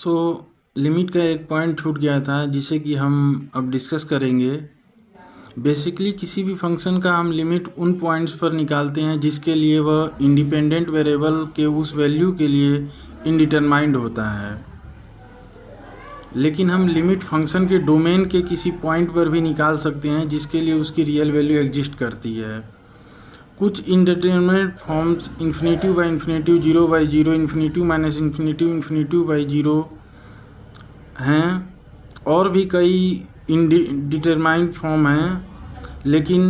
So limit का एक point छूट गया था जिसे कि हम अब डिस्कस करेंगे। बेसिकली किसी भी फंक्शन का हम लिमिट उन पॉइंट्स पर निकालते हैं जिसके लिए वह इंडिपेंडेंट वेरिएबल के उस वैल्यू के लिए इनडिटरमाइंड होता है। लेकिन हम लिमिट फंक्शन के डोमेन के किसी पॉइंट पर भी निकाल सकते हैं जिसके लिए उसकी रियल वैल्यू एग्जिस्ट करती है। कुछ indeterminate forms infinitive by infinitive, zero by zero, infinitive minus infinitive, infinitive by zero हैं, और भी कई इंडिटरमाइंड फॉर्म हैं, लेकिन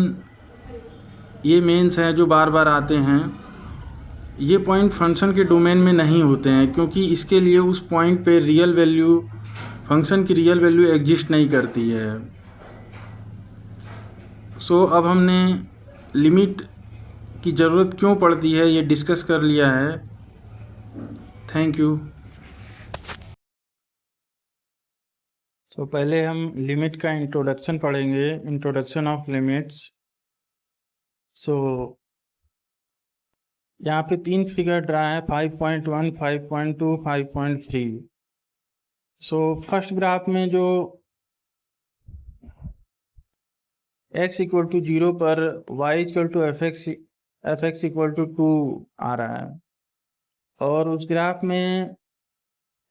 ये मेंस हैं जो बार बार आते हैं। ये पॉइंट फंक्शन के डोमेन में नहीं होते हैं क्योंकि इसके लिए उस पॉइंट पे रियल वैल्यू, फंक्शन की रियल वैल्यू एग्जिस्ट नहीं करती है। सो अब हमने लिमिट की ज़रूरत क्यों पड़ती है ये डिस्कस कर लिया है। Thank you. तो पहले हम लिमिट का इंट्रोडक्शन पढ़ेंगे, इंट्रोडक्शन ऑफ लिमिट्स। सो यहाँ पे 3 फिगर ड्रा है, 5.1, 5.2, 5.3। सो फर्स्ट ग्राफ में जो x इक्वल टू 0 पर y equal to f x equal to 2 आ रहा है, और उस ग्राफ में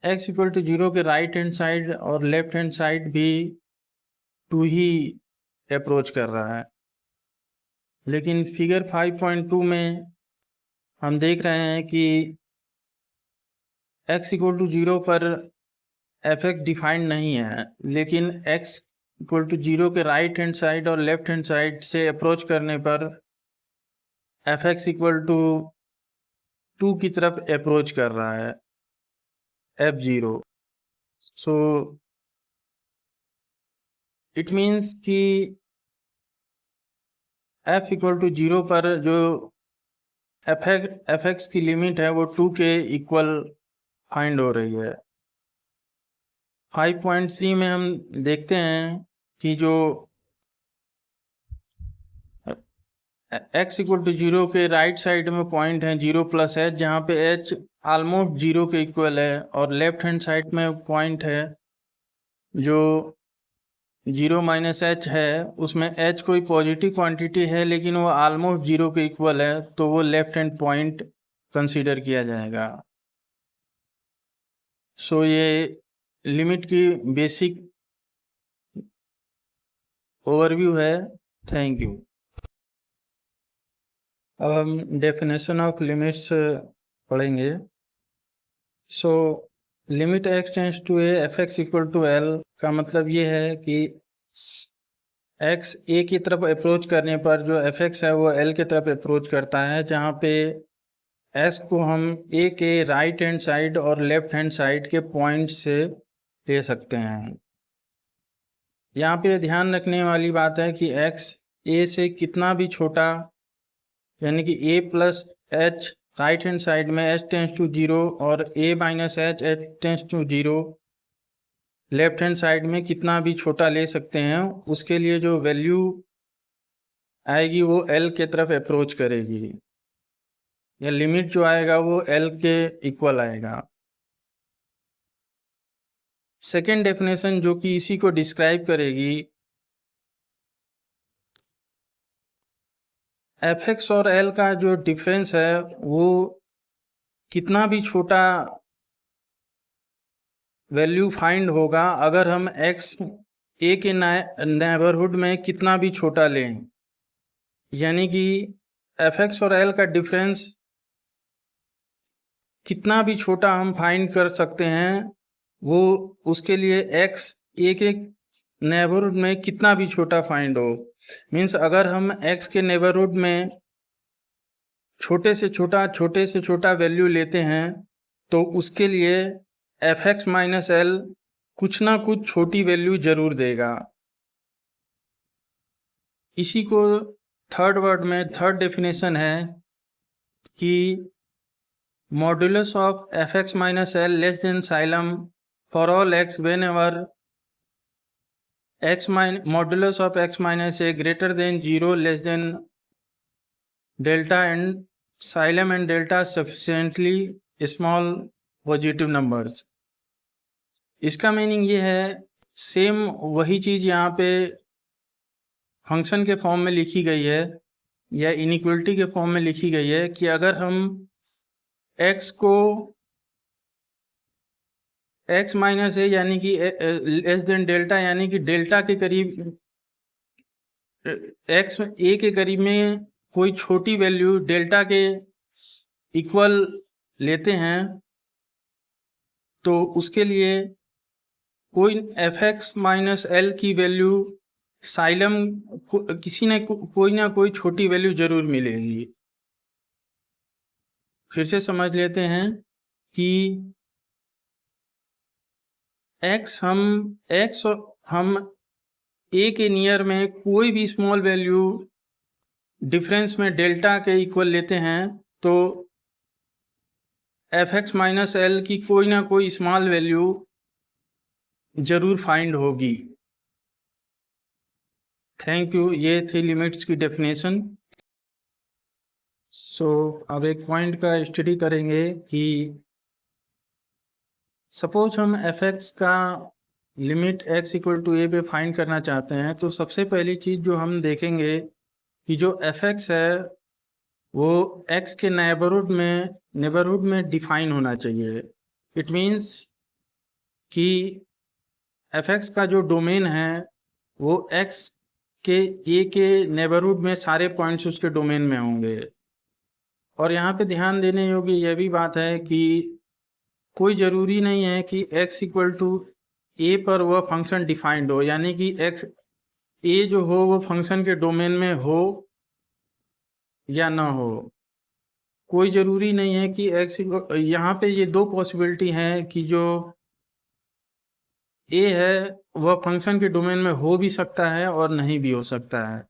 x इक्वल टू 0 के राइट हैंड साइड और लेफ्ट हैंड साइड भी 2 ही अप्रोच कर रहा है। लेकिन फिगर 5.2 में हम देख रहे हैं कि x इक्वल टू 0 पर एफ एक्स डिफाइंड नहीं है, लेकिन x इक्वल टू 0 के राइट हैंड साइड और लेफ्ट हैंड साइड से अप्रोच करने पर एफ एक्स इक्वल टू 2 की तरफ अप्रोच कर रहा है, f0। सो इट मीन्स कि f इक्वल टू 0 पर जो एफ एक्स की लिमिट है वो 2 के इक्वल फाइंड हो रही है। 5.3 में हम देखते हैं कि जो x इक्वल टू 0 के राइट साइड में पॉइंट है 0 प्लस h, जहाँ पे h ऑलमोस्ट 0 के इक्वल है, और लेफ्ट हैंड साइड में पॉइंट है जो 0 माइनस h है, उसमें h कोई पॉजिटिव क्वांटिटी है लेकिन वो ऑलमोस्ट 0 के इक्वल है, तो वो लेफ्ट हैंड पॉइंट कंसीडर किया जाएगा। सो ये लिमिट की बेसिक ओवरव्यू है। Thank you. अब हम डेफिनेशन ऑफ लिमिट्स पढ़ेंगे। So limit x tends to a f x equal to L का मतलब ये है कि x a की तरफ अप्रोच करने पर जो एफ एक्स है वो l की तरफ अप्रोच करता है, जहाँ पे s को हम a के राइट हैंड साइड और लेफ्ट हैंड साइड के पॉइंट से ले सकते हैं। यहाँ पे ध्यान रखने वाली बात है कि x a से कितना भी छोटा, यानी कि a plus h right hand side में h टेंड्स टू 0 और a minus h tends to 0 left hand side में कितना भी छोटा ले सकते हैं, उसके लिए जो वैल्यू आएगी वो l के तरफ अप्रोच करेगी, या लिमिट जो आएगा वो l के इक्वल आएगा। सेकेंड डेफिनेशन जो कि इसी को डिस्क्राइब करेगी, एफ एक्स और l का जो डिफरेंस है वो कितना भी छोटा वैल्यू फाइंड होगा अगर हम x a के नेबरहुड में कितना भी छोटा लें, यानी कि एफ एक्स और l का डिफरेंस कितना भी छोटा हम फाइंड कर सकते हैं, वो उसके लिए x a के नेबरहुड में कितना भी छोटा फाइंड हो। मीन्स अगर हम x के नेबरहुड में छोटे से छोटा वैल्यू लेते हैं तो उसके लिए एफ एक्स माइनस एल कुछ ना कुछ छोटी वैल्यू जरूर देगा। इसी को थर्ड वर्ड में थर्ड डेफिनेशन है कि modulus of F x minus L less than xylem for all x when ever modulus of x minus A greater than 0 less than delta and xylem and delta sufficiently small positive numbers. इसका meaning ये है, same वही चीज यहाँ पे function के form में लिखी गई है या इनइक्वलिटी के फॉर्म में लिखी गई है कि अगर हम x को x माइनस ए यानी कि लेस देन डेल्टा यानी कि डेल्टा के करीब x ए के करीब में कोई छोटी वैल्यू डेल्टा के इक्वल लेते हैं तो उसके लिए कोई fx माइनस एल की वैल्यू साइलम किसी ने कोई ना कोई छोटी वैल्यू जरूर मिलेगी। फिर से समझ लेते हैं कि x हम a के नियर में कोई भी स्मॉल वैल्यू डिफरेंस में डेल्टा के इक्वल लेते हैं तो fx माइनस एल की कोई ना कोई स्मॉल वैल्यू जरूर फाइंड होगी। Thank you. ये थी लिमिट्स की डेफिनेशन। अब एक पॉइंट का स्टडी करेंगे कि सपोज हम fx का लिमिट x इक्वल टू ए पे फाइंड करना चाहते हैं तो सबसे पहली चीज जो हम देखेंगे कि जो fx है वो x के नेबरहुड में डिफाइन होना चाहिए। इट मीन्स कि fx का जो डोमेन है वो x के a के नेबरहुड में सारे पॉइंट्स उसके डोमेन में होंगे। और यहाँ पे ध्यान देने योग्य यह भी बात है कि कोई जरूरी नहीं है कि x इक्वल टू ए पर वह फंक्शन डिफाइंड हो, यानी कि x ए जो हो वो फंक्शन के डोमेन में हो या ना हो। कोई जरूरी नहीं है कि x यहाँ पे ये दो पॉसिबिलिटी हैं कि जो a है वह फंक्शन के डोमेन में हो भी सकता है और नहीं भी हो सकता है।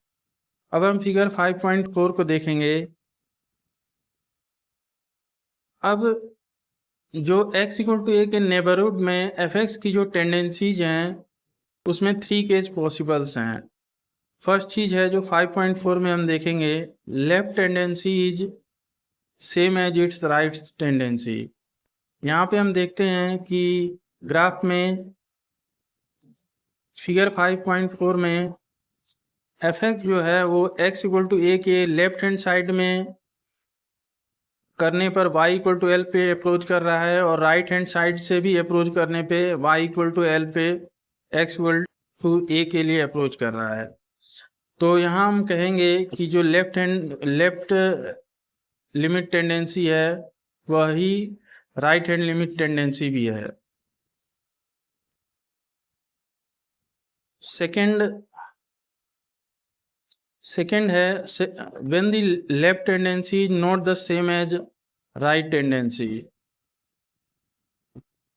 अब हम फिगर 5.4 को देखेंगे। अब जो x इक्वल टू ए के नेबरहुड में fx की जो टेंडेंसीज हैं उसमें 3 केस पॉसिबल्स हैं। फर्स्ट चीज है जो 5.4 में हम देखेंगे, left tendency is same as its right tendency. यहाँ पे हम देखते हैं कि ग्राफ में फिगर 5.4 में fx जो है वो x इक्वल टू ए के लेफ्ट हैंड साइड में करने पर y इक्वल टू एल पे अप्रोच कर रहा है और राइट हैंड साइड से भी अप्रोच करने पे y इक्वल टू एल पे x इक्वल टू ए के लिए अप्रोच कर रहा है। तो यहाँ हम कहेंगे कि जो लेफ्ट लिमिट टेंडेंसी है वही राइट हैंड लिमिट टेंडेंसी भी है। सेकंड है when the left tendency not the same as right tendency.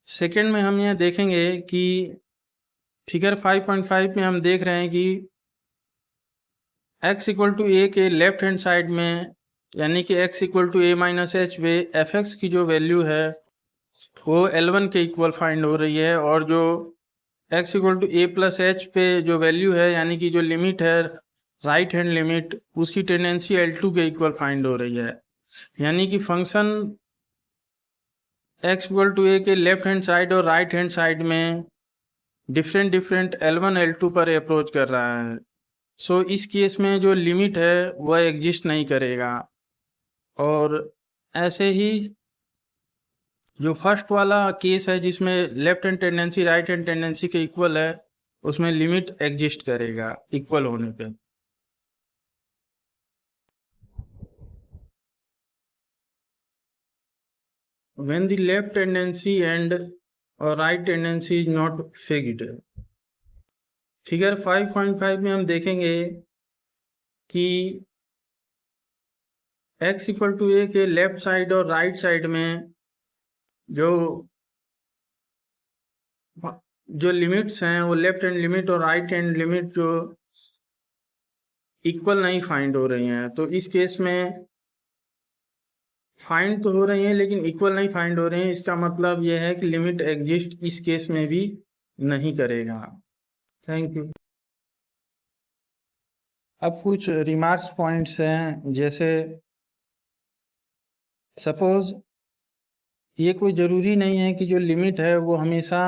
Second में हम यह देखेंगे कि फिगर 5.5 में हम देख रहे हैं कि x इक्वल टू ए के लेफ्ट हैंड साइड में यानी कि x equal to a minus h पे fx की जो वैल्यू है वो L1 के इक्वल फाइंड हो रही है और जो x equal to a plus h पे जो वैल्यू है यानी कि जो लिमिट है राइट हैंड लिमिट उसकी टेंडेंसी L2 के इक्वल फाइंड हो रही है। यानी कि function x equal to a के लेफ्ट हैंड साइड और राइट हैंड साइड में डिफरेंट L1 L2 पर अप्रोच कर रहा है। इस केस में जो लिमिट है वह एग्जिस्ट नहीं करेगा। और ऐसे ही जो फर्स्ट वाला केस है जिसमें left hand tendency right hand tendency के इक्वल है उसमें लिमिट एग्जिस्ट करेगा इक्वल होने पे। When the left tendency and or right tendency is not fixed। Figure 5.5 में हम देखेंगे कि x इक्वल टू ए के लेफ्ट साइड और राइट साइड में जो लिमिट्स हैं वो लेफ्ट हैंड लिमिट और राइट हैंड लिमिट जो इक्वल नहीं फाइंड हो रही हैं। तो इस केस में फाइंड तो हो रही हैं लेकिन इक्वल नहीं फाइंड हो रही हैं। इसका मतलब यह है कि लिमिट एग्जिस्ट इस केस में भी नहीं करेगा। Thank you. अब कुछ रिमार्क्स पॉइंट्स हैं, जैसे सपोज ये कोई ज़रूरी नहीं है कि जो लिमिट है वो हमेशा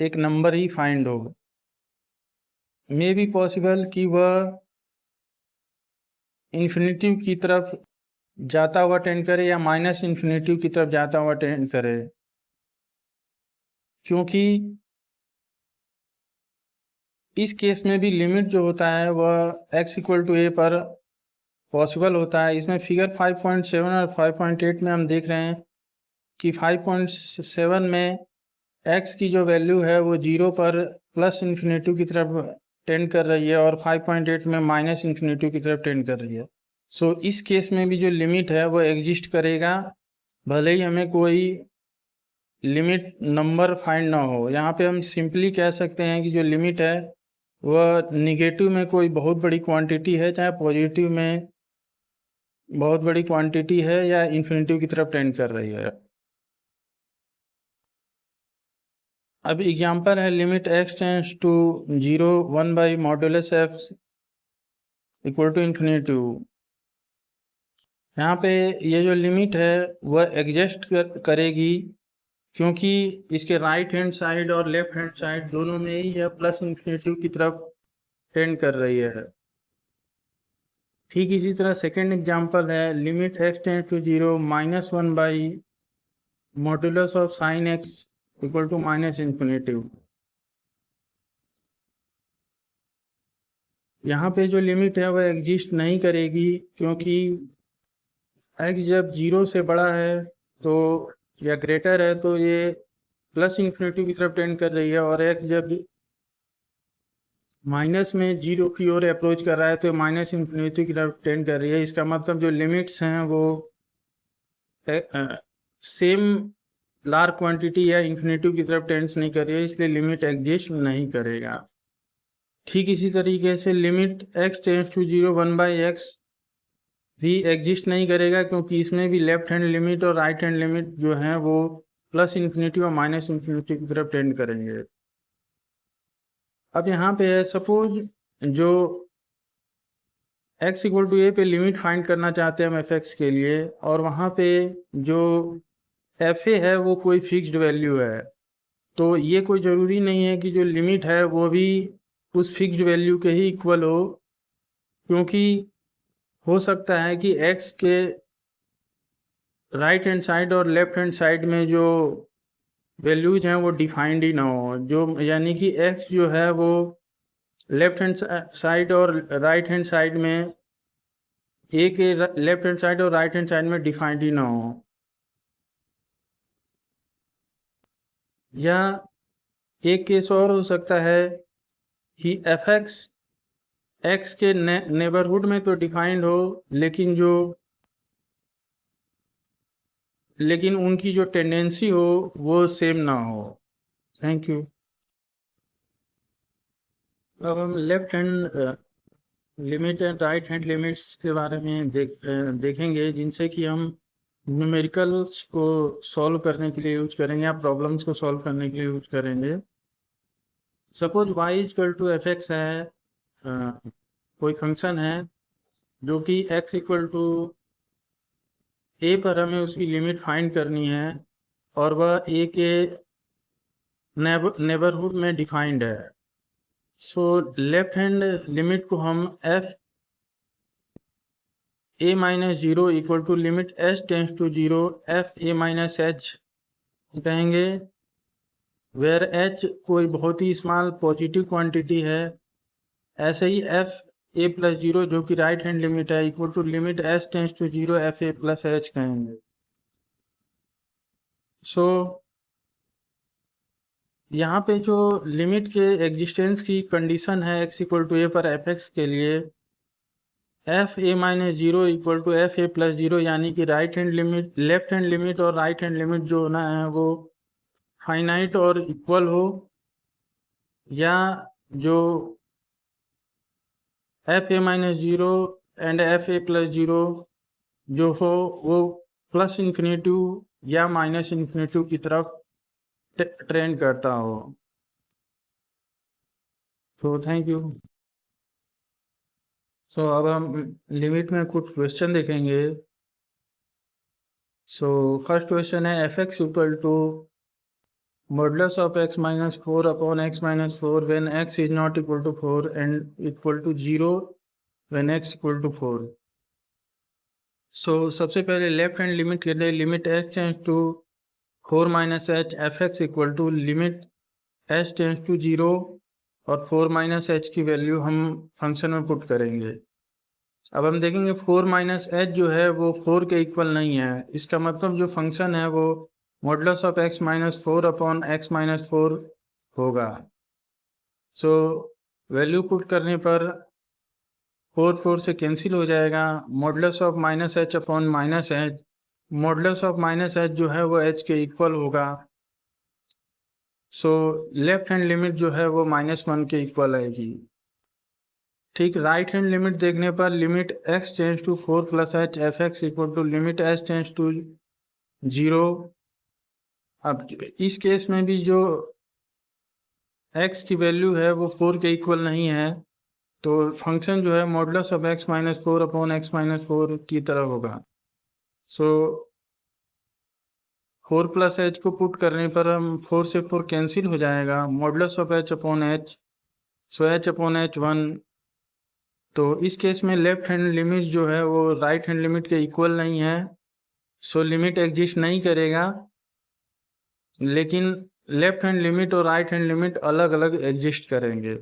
एक नंबर ही फाइंड हो। मे बी पॉसिबल कि वह इन्फिनिटी की तरफ जाता हुआ टेंड करे या माइनस इन्फिनिटी की तरफ जाता हुआ टेंड करे, क्योंकि इस केस में भी लिमिट जो होता है वह x इक्वल टू a पर पॉसिबल होता है। इसमें फिगर 5.7 और 5.8 में हम देख रहे हैं कि 5.7 में x की जो वैल्यू है वो 0 पर प्लस इन्फिनिटी की तरफ टेंड कर रही है और 5.8 में माइनस इन्फिनिटी की तरफ टेंड कर रही है। सो इस केस में भी जो लिमिट है वो एग्जिस्ट करेगा, भले ही हमें कोई लिमिट नंबर फाइंड ना हो। यहाँ पे हम सिंपली कह सकते हैं कि जो लिमिट है वह निगेटिव में कोई बहुत बड़ी क्वांटिटी है, चाहे पॉजिटिव में बहुत बड़ी क्वांटिटी है, या इन्फिनिटी की तरफ टेंड कर रही है। अब एग्जांपल है limit x tends to 0 1 by modulus f equal to infinity. यहाँ पे ये जो लिमिट है वह एग्जिस्ट करेगी, क्योंकि इसके राइट हैंड साइड और लेफ्ट हैंड साइड दोनों में ही यह प्लस इन्फिनिटी की तरफ टेंड कर रही है। ठीक इसी तरह सेकेंड एग्जांपल है limit x tends to 0 minus 1 by modulus of sine x equal to minus infinity. यहाँ पे जो लिमिट है वह एग्जिस्ट नहीं करेगी, क्योंकि x जब 0 से बड़ा है तो या ग्रेटर है तो ये प्लस इन्फिनिटी की तरफ टेंड कर रही है, और x जब माइनस में 0 की ओर अप्रोच कर रहा है तो माइनस इन्फिनिटी की तरफ टेंड कर रही है। इसका मतलब जो लिमिट्स हैं वो सेम लार्ज क्वांटिटी या इन्फिनिटी की तरफ टेंड्स नहीं कर रही है, इसलिए लिमिट एग्जिस्ट नहीं करेगा। ठीक इसी तरीके से limit x tends to 0 1 by x भी एग्जिस्ट नहीं करेगा, क्योंकि इसमें भी लेफ्ट हैंड लिमिट और राइट हैंड लिमिट जो है वो प्लस इन्फिनिटी और माइनस इन्फिनिटी की तरफ टेंड करेंगे। अब यहाँ पे है सपोज जो x इक्वल टू ए पे लिमिट फाइंड करना चाहते हैं हम f(x) के लिए, और वहाँ पे जो fa है वो कोई फिक्स्ड वैल्यू है, तो ये कोई ज़रूरी नहीं है कि जो लिमिट है वो भी उस फिक्स्ड वैल्यू के ही इक्वल हो, क्योंकि हो सकता है कि x के राइट हैंड साइड और लेफ्ट हैंड साइड में जो वैल्यूज हैं वो डिफाइंड ही ना हो, जो यानी कि x जो है वो लेफ्ट हैंड साइड और राइट हैंड साइड में ए के लेफ्ट हैंड साइड और राइट हैंड साइड में डिफाइंड ही ना हो। या एक केस और हो सकता है कि f(x) x के नेबरहुड में तो डिफाइंड हो, लेकिन उनकी जो टेंडेंसी हो वो सेम ना हो। Thank you. अब हम left hand limit and right hand limits के बारे में देखेंगे, जिनसे कि हम न्यूमेरिकल्स को सॉल्व करने के लिए यूज करेंगे या प्रॉब्लम्स को सॉल्व करने के लिए यूज करेंगे। Suppose y equal to f x है, कोई फंक्शन है जो कि x इक्वल टू a पर हमें उसकी लिमिट फाइंड करनी है, और वह a के नेबरहुड में डिफाइंड है। सो लेफ्ट हैंड लिमिट को हम f a minus 0 equal to limit h tends to 0 f a minus h कहेंगे, वेयर h कोई बहुत ही स्मॉल पॉजिटिव क्वांटिटी है। ऐसे ही f a प्लस 0 जो कि राइट हैंड लिमिट है equal to limit h tends to 0 f a plus h कहेंगे। सो यहाँ पे जो लिमिट के एग्जिस्टेंस की कंडीशन है x इक्वल टू a पर f(x) के लिए f a minus 0 equal to f a plus 0, यानी कि right hand limit left hand limit और राइट हैंड लिमिट जो होना है वो फाइनाइट और इक्वल हो, या जो f a minus 0 and f a plus 0 जो हो वो प्लस इन्फिनिटी या माइनस इन्फिनिटी की तरफ ट्रेंड करता हो। तो थैंक यू। सो अब हम लिमिट में कुछ क्वेश्चन देखेंगे। सो फर्स्ट क्वेश्चन है f x equal to modulus of x minus 4 upon x minus 4 when x is not equal to 4 and equal to 0 when x equal to 4. So सबसे पहले left hand limit के लिए limit h tends to 4 minus h f x equal to limit h tends to 0 और 4 minus h की value हम function में put करेंगे। अब हम देखेंगे 4 माइनस एच जो है वो 4 के इक्वल नहीं है, इसका मतलब जो फंक्शन है वो modulus of x minus 4 upon x minus 4 होगा। सो वैल्यू पुट करने पर 4 से कैंसिल हो जाएगा। Modulus of minus H upon minus H, modulus of minus H जो है वो h के इक्वल होगा। सो लेफ्ट हैंड लिमिट जो है वो -1 के इक्वल आएगी। ठीक, राइट हैंड लिमिट देखने पर limit x tends to 4 plus h f x equal to limit h tends to 0। अब इस केस में भी जो x की वैल्यू है वो 4 के इक्वल नहीं है, तो फंक्शन जो है modulus of x minus 4 upon x minus 4 की तरह होगा। सो 4 प्लस एच को पुट करने पर हम 4 से 4 कैंसिल हो जाएगा, modulus of h upon h, so h upon h 1। तो इस केस में लेफ्ट हैंड लिमिट जो है वो राइट हैंड लिमिट के इक्वल नहीं है, सो लिमिट एग्जिस्ट नहीं करेगा। लेकिन लेफ्ट हैंड लिमिट और राइट हैंड लिमिट अलग अलग एग्जिस्ट करेंगे।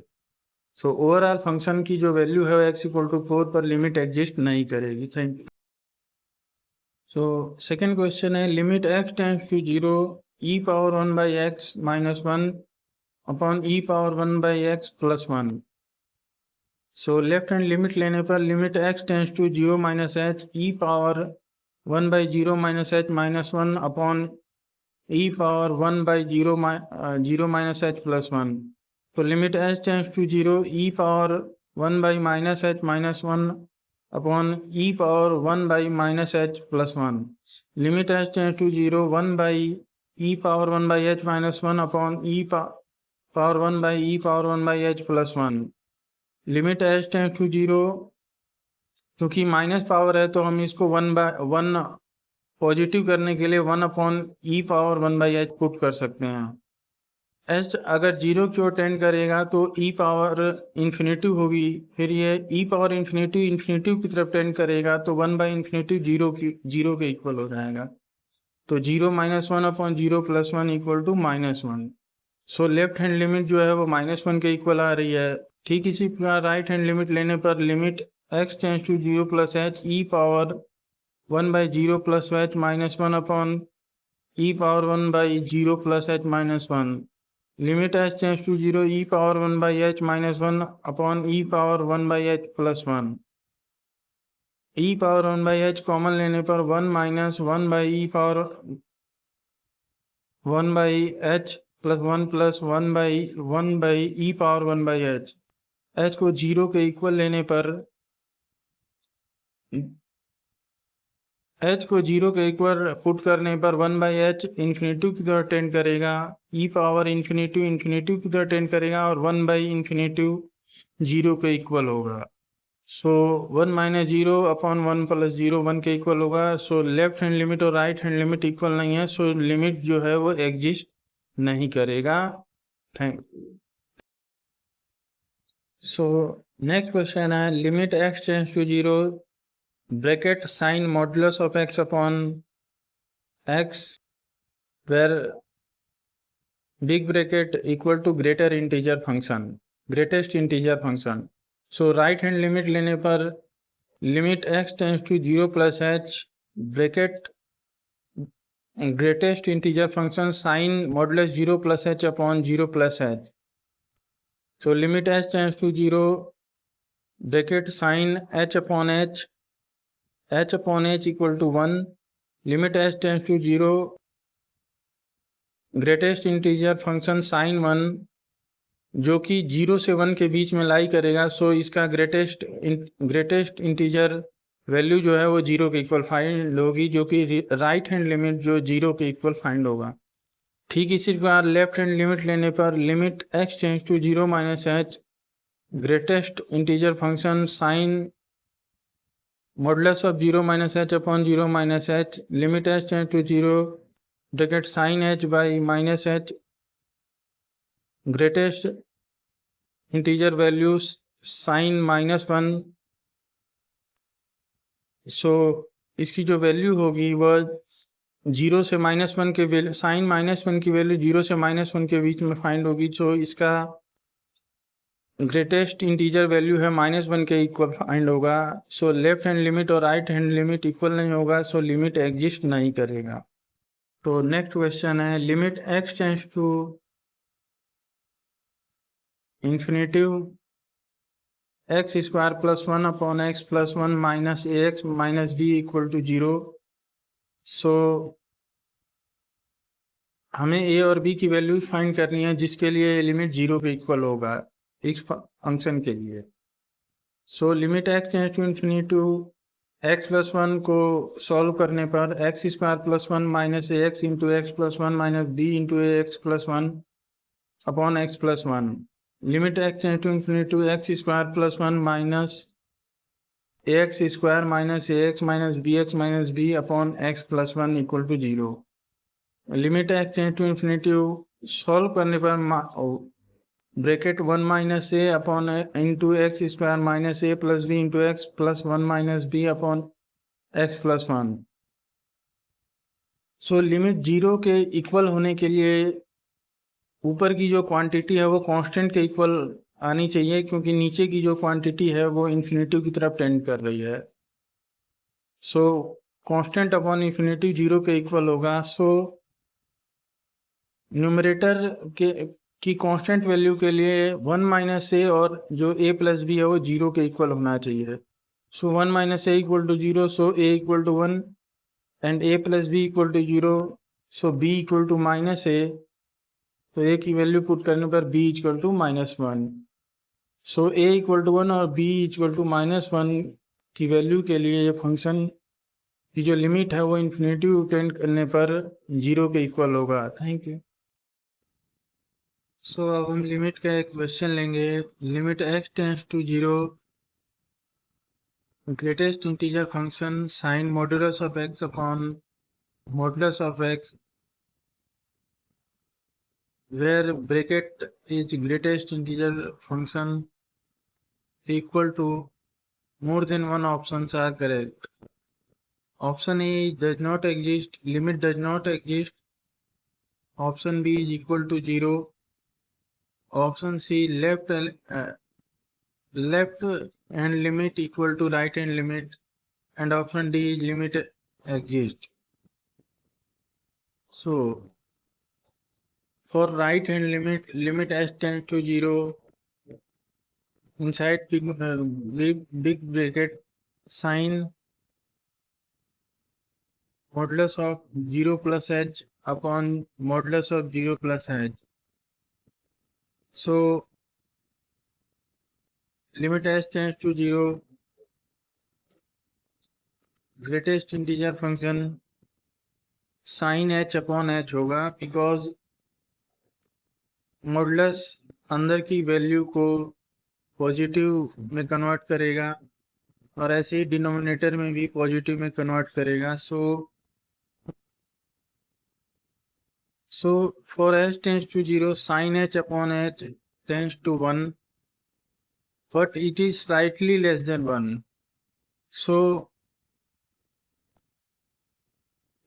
सो ओवरऑल फंक्शन की जो वैल्यू है x इक्वल टू 4 पर लिमिट एग्जिस्ट नहीं करेगी। Thank you. So second question है limit x tends to 0 e power 1 by x minus 1 upon e power 1 by x plus 1। So left hand limit लेने पर limit x tends to 0 minus h e power 1 by 0 minus h minus 1 upon e power 1 by 0 minus h plus 1। तो limit h tends to 0 e power 1 by minus h minus 1 upon e power 1 by minus h plus 1। Limit h tends to 0 1 by e power 1 by h minus 1 upon e power 1 by e power 1 by h plus 1। Limit h tends to 0, क्योंकि minus power है तो हम इसको 1 positive करने के लिए 1 upon e power 1 by H put कर सकते हैं। एच अगर 0 की ओर टेंड करेगा तो ई पावर इन्फिनेटिव होगी, फिर ये ई पावर इन्फिनेटिव की तरफ टेंड करेगा तो 1 बाई इन्फिनेटिव 0 के इक्वल हो जाएगा। तो 0 minus 1 upon 0 plus 1 equal to -1। So left hand limit जो है वो -1 के इक्वल आ रही है। ठीक इसी प्रकार राइट हैंड लिमिट लेने पर limit x tends to 0 plus h e power 1 by 0 plus h minus 1 upon e power 1 by 0 plus h minus 1। Limit h tends to 0 e power 1 by h minus 1 upon e power 1 by h plus 1। e power 1 by h common लेने पर 1 minus 1 by e power 1 by h plus 1 plus 1 by e power 1 by h को 0 के equal लेने पर h को 0 के equal put करने पर 1 बाई एच इन्फिनेटिव की तरह टेंड करेगा, e पावर इन्फिनेटिव की तरह टेंड करेगा और 1 बाई इन्फिनेटिव 0 के इक्वल होगा। सो 1 माइनस 0 अपॉन 1 प्लस 0 1 के इक्वल होगा। सो लेफ्ट हैंड लिमिट और राइट हैंड लिमिट इक्वल नहीं है, सो लिमिट जो है वो एग्जिस्ट नहीं करेगा। Thank you. So next question है limit x tends to 0 bracket sine modulus of x upon x where big bracket equal to greater integer function, greatest integer function. So right hand limit लेने पर limit x tends to 0 plus h bracket greatest integer function sin modulus 0 plus h upon 0 plus h. So limit h tends to 0 bracket sin h upon h equal to 1. Limit h tends to 0 greatest integer function sign 1 जो कि 0 से 1 के बीच में लाई करेगा। सो इसका greatest integer value जो है वो 0 के इक्वल फाइंड होगी, जो कि राइट हैंड लिमिट जो 0 के इक्वल फाइंड होगा। ठीक इसी प्रकार लेफ्ट हैंड लिमिट लेने पर limit x tends to 0 minus h greatest integer function sine modulus of 0 minus h upon 0 minus h, limit h tends to 0, bracket sin h by minus h, greatest integer values sin -1. सो इसकी जो value होगी वह 0 से -1 के value, sign -1 की value 0 से -1 के बीच में फाइंड होगी। तो इसका ग्रेटेस्ट इंटीजर वैल्यू है -1 के इक्वल फाइंड होगा। सो लेफ्ट हैंड लिमिट और राइट हैंड लिमिट इक्वल नहीं होगा, सो लिमिट एग्जिस्ट नहीं करेगा। तो नेक्स्ट क्वेश्चन है, limit x tends to infinitive x square plus 1 upon x plus 1 minus ax minus b equal to 0। So हमें a और b की वैल्यू फाइंड करनी है जिसके लिए लिमिट 0 के इक्वल होगा इस फंक्शन के लिए। So limit x tends to infinitive x plus 1 को सॉल्व करने पर x square plus 1 minus ax into x plus 1 minus b into ax plus 1 upon x plus 1। Limit x tends to infinitive x square plus 1 minus ax square minus ax minus b upon x plus 1 equal to 0। Limit x tends to infinitive solve करने पर bracket 1 minus a upon into x square minus a plus b into x plus 1 minus b upon x plus 1। So limit 0 के equal होने के लिए ऊपर की जो quantity है वो कांस्टेंट के इक्वल आनी चाहिए, क्योंकि नीचे की जो क्वांटिटी है वो इन्फिनिटिव की तरफ टेंड कर रही है। सो कांस्टेंट अपॉन इन्फिनिटिव 0 के इक्वल होगा। सो न्यूमरेटर की कांस्टेंट वैल्यू के लिए 1 माइनस ए और जो a प्लस बी है वो 0 के इक्वल होना चाहिए। So 1 minus a equal to 0, so a equal to 1 and a plus b equal to 0, so b equal to minus a. तो a की वैल्यू पुट करने पर b equal to -1। So a equal to 1 और b equal to -1 की value के लिए ये function की जो लिमिट है वो इन्फिनिटिव टेंड करने पर 0 के इक्वल होगा। Thank you. सो अब हम लिमिट का एक क्वेश्चन लेंगे। Limit x tends to 0, greatest integer function sine modulus of x upon modulus of x, where bracket is greatest integer function equal to more than one options are correct. Option A does not exist, limit does not exist. Option B is equal to 0. Option C left hand limit equal to right hand limit, and option D is limit exist. So for right hand limit, limit s tends to 0, inside big bracket sin modulus of 0 plus h upon modulus of 0 plus h. So limit s tends to 0, greatest integer function sin h upon h होगा, because modulus अंदर की value को positive में convert करेगा और ऐसे ही denominator में भी पॉजिटिव में कन्वर्ट करेगा। So for h tends to 0, sin h upon h tends to 1, but it is slightly less than 1. So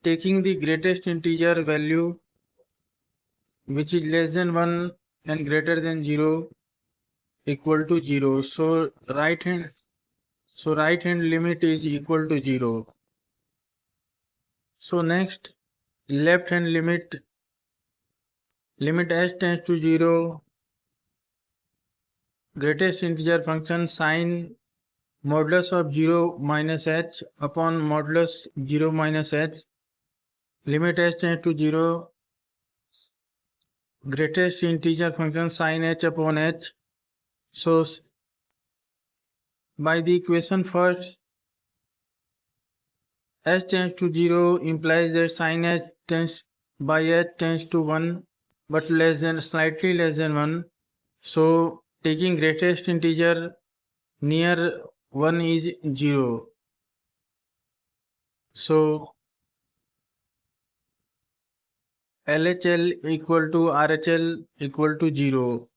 taking the greatest integer value which is less than 1 and greater than 0 equal to 0. So right hand limit is equal to 0. So next, left hand limit h tends to 0, greatest integer function sin modulus of 0 minus h upon modulus 0 minus h, limit h tends to 0, greatest integer function sin h upon h. So by the equation first, h tends to 0 implies that sin h tends to 1, but slightly less than 1. So taking greatest integer near 1 is 0. So LHL equal to RHL equal to 0.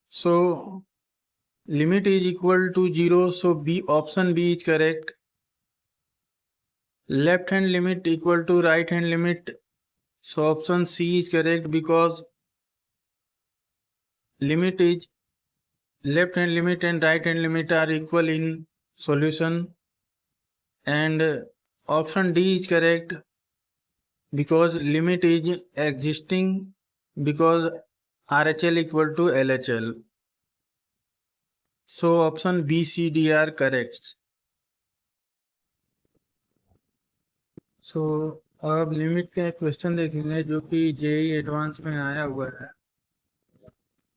So limit is equal to 0. So B, option B is correct. Left hand limit equal to right hand limit. So option C is correct because limit is left hand limit and right hand limit are equal in solution. And option D is correct because limit is existing because RHL equal to LHL. So option B, C, D are correct. So अब limit का एक question देखेंगे जो कि JEE advance में आया हुआ है.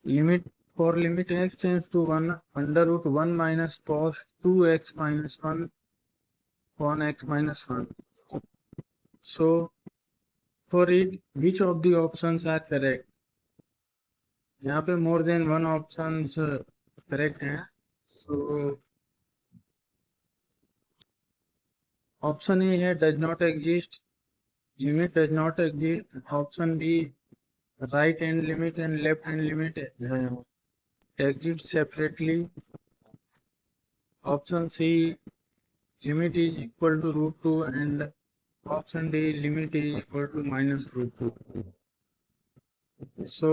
Limit for limit x tends to 1 under root 1 minus cos 2x minus 1 con x minus 1. So for it, which of the options are correct? यहाँ पे more than one options correct हैं. So option A है does not exist. Limit does not exist. Option B right hand limit and left hand limit exist separately. Option C limit is equal to root 2 and option D limit is equal to minus root 2. So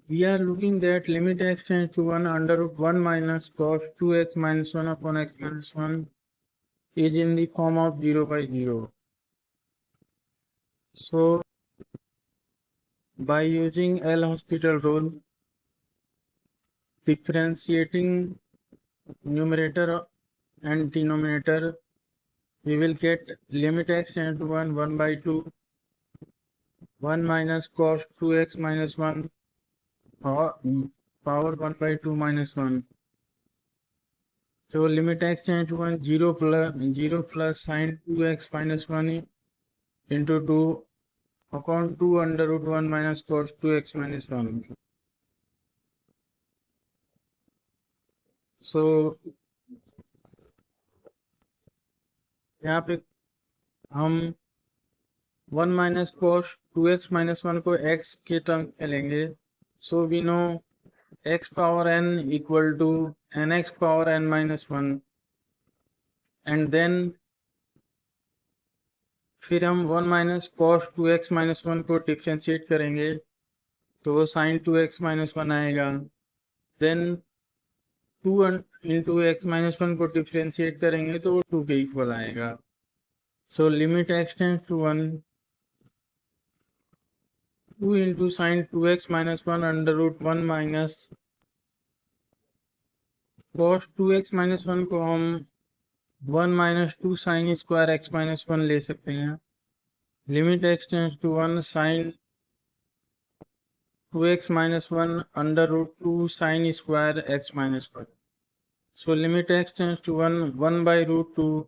we are looking that limit x tends to 1 under root 1 minus cos 2x minus 1 upon x minus 1 is in the form of 0 by 0. So by using L'Hospital rule, differentiating numerator and denominator, we will get limit x tends to 1 by 2 1 minus cos 2x minus 1 power 1 by 2 minus 1. So limit x tends to 1 0 plus sin 2x minus 1 into 2 upon 2 under root 1 minus cos 2x minus 1. So यहाँ पे हम 1 minus cos 2x minus 1 को x के term में लेंगे. So we know x power n equal to nx power n minus 1 and then फिर हम 1 minus cos 2x minus 1 को डिफ्रेंशिएट करेंगे तो वो sin 2x minus 1 आएगा. देन 2 into x minus 1 को डिफ्रेंशिएट करेंगे तो वो 2 के इक्वल आएगा. So limit x tends to 1 2 into sin 2x minus 1 under root 1 minus cos 2x minus 1 को हम 1 minus 2 sin square x minus 1 ले सकते हैं. Limit x tends to 1 sin 2x minus 1 under root 2 sin square x minus 1. So limit x tends to 1 by root 2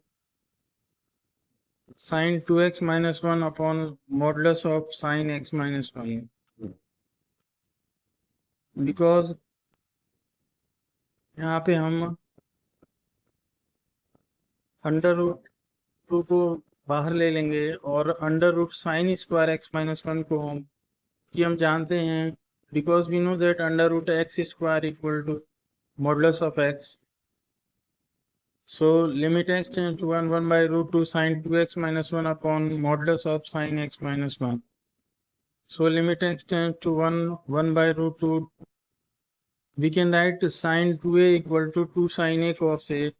sin 2x minus 1 upon modulus of sin x minus 1. Because यहाँ पे हम under root 2 को बाहर ले लेंगे और under root sine square x minus 1 को हम जानते हैं because we know that under root x square equal to modulus of x. So limit x tends to 1 by root 2 sin 2x minus 1 upon modulus of sin x minus 1. So limit x tends to 1 by root 2. We can write sin 2a equal to 2 sin a cos a.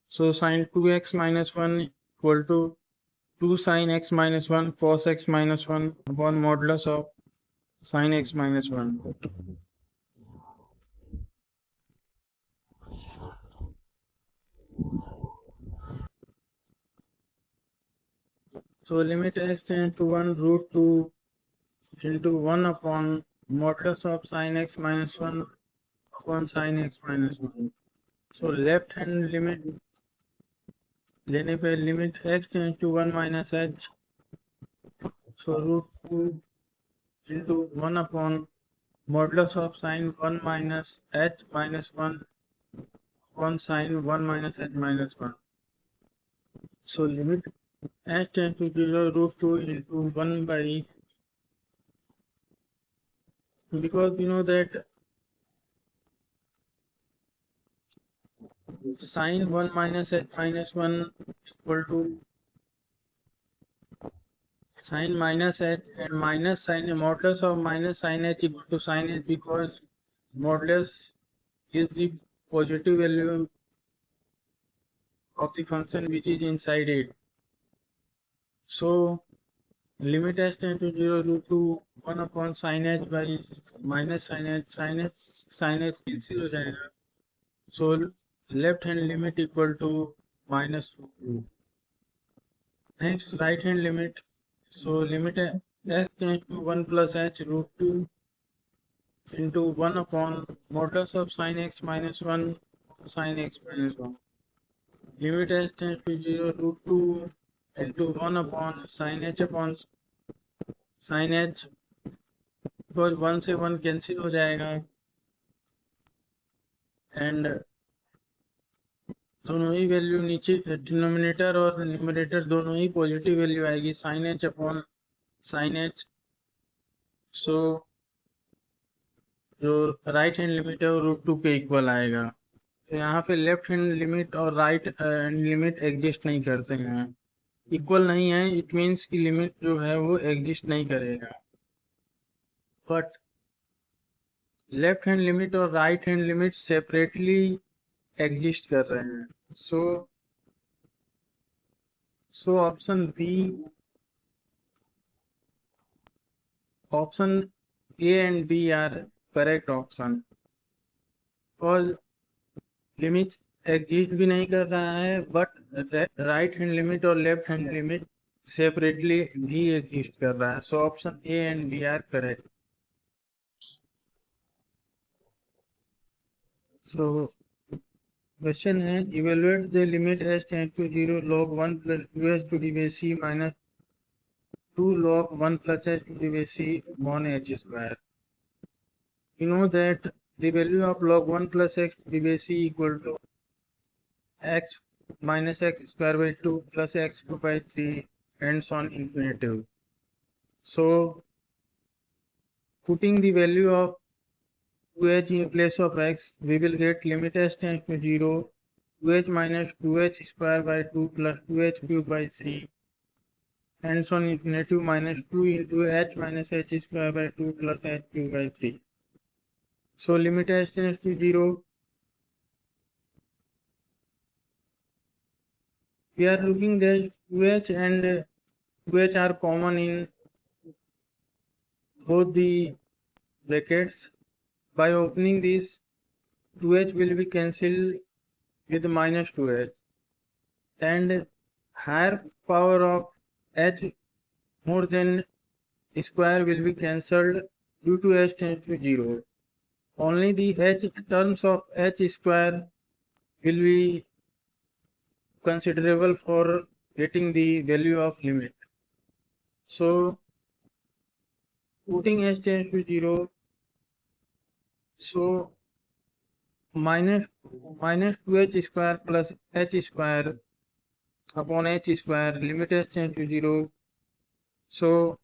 So sin 2x minus 1 equal to 2 sin x minus 1 cos x minus 1 upon modulus of sin x minus 1. So limit x tends to 1 root 2 into 1 upon modulus of sin x minus 1 upon sin x minus 1. So left hand limit लेने पे limit x tends to 1 minus h. So root 2 into 1 upon modulus of sin 1 minus h minus 1 upon sin 1 minus h minus 1. So limit h tends to 0 root 2 into 1 by, because you know that sin 1 minus h minus 1 equal to sin minus h, and minus sin modulus of minus sin h equal to sin h, because modulus is the positive value of the function which is inside it. So limit h tends to 0 root 2 1 upon sin h by minus sin h, sin h cancel हो जाएगा. So left hand limit equal to minus root 2. Next, right hand limit. So limit h tends to 1 plus h root 2 into 1 upon modulus of sin x minus 1 sin x minus 1. Limit h tends to 0 root 2 into 1 upon sin h, because 1 से 1 cancel हो जाएगा, and दोनों ही value नीचे, denominator और numerator दोनों ही positive value आएगी sin h upon sin h. सो जो right hand limit है वो रूट 2 के इक्वल आएगा. तो यहाँ पे लेफ्ट हैंड लिमिट और राइट हैंड लिमिट एग्जिस्ट नहीं करते हैं, इक्वल नहीं है. इट मीन्स की लिमिट जो है वो एग्जिस्ट नहीं करेगा. बट लेफ्ट हैंड लिमिट और right hand limit separately exist कर रहे हैं. So option B, option A and B are correct option. और लिमिट एग्जिस्ट भी नहीं कर रहा है, बट राइट हैंड लिमिट और लेफ्ट हैंड लिमिट सेपरेटली भी एग्जिस्ट कर रहा है. So option A and B are correct. So question है, evaluate the limit h tends to 0 log 1 plus 2h to the base c minus 2 log 1 plus h to the base c upon h square. You know that the value of log 1 plus x to the base c equal to x minus x square by 2 plus x 2 by 3 ends on infinitive. So putting the value of 2h in place of x, we will get limit h tends to 0 2h minus 2h square by 2 plus 2h cube by 3 ends on infinitive minus 2 into h minus h square by 2 plus h cube by 3. So limit h tends to 0. We are looking that 2h and 2h are common in both the brackets. By opening this, 2h will be cancelled with minus 2h, and higher power of h more than square will be cancelled due to h tends to 0. Only the h terms of h square will be considerable for getting the value of limit. So putting h tends to 0, so minus 2h square plus h square upon h square, limit h tends to 0. So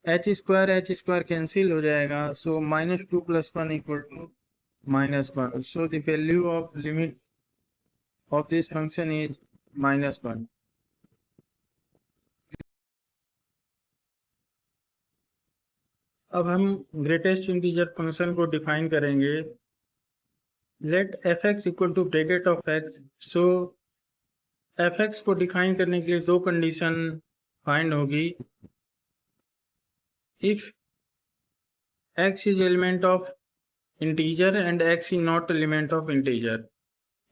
h square cancel हो जाएगा. So minus 2 plus 1 equal to minus 1. So the value of limit of this function is minus 1. अब हम greatest integer function को define करेंगे. Let f x equal to bracket of x. So f x को define करने के लिए दो condition find होगी. If x is element of integer and x is not element of integer.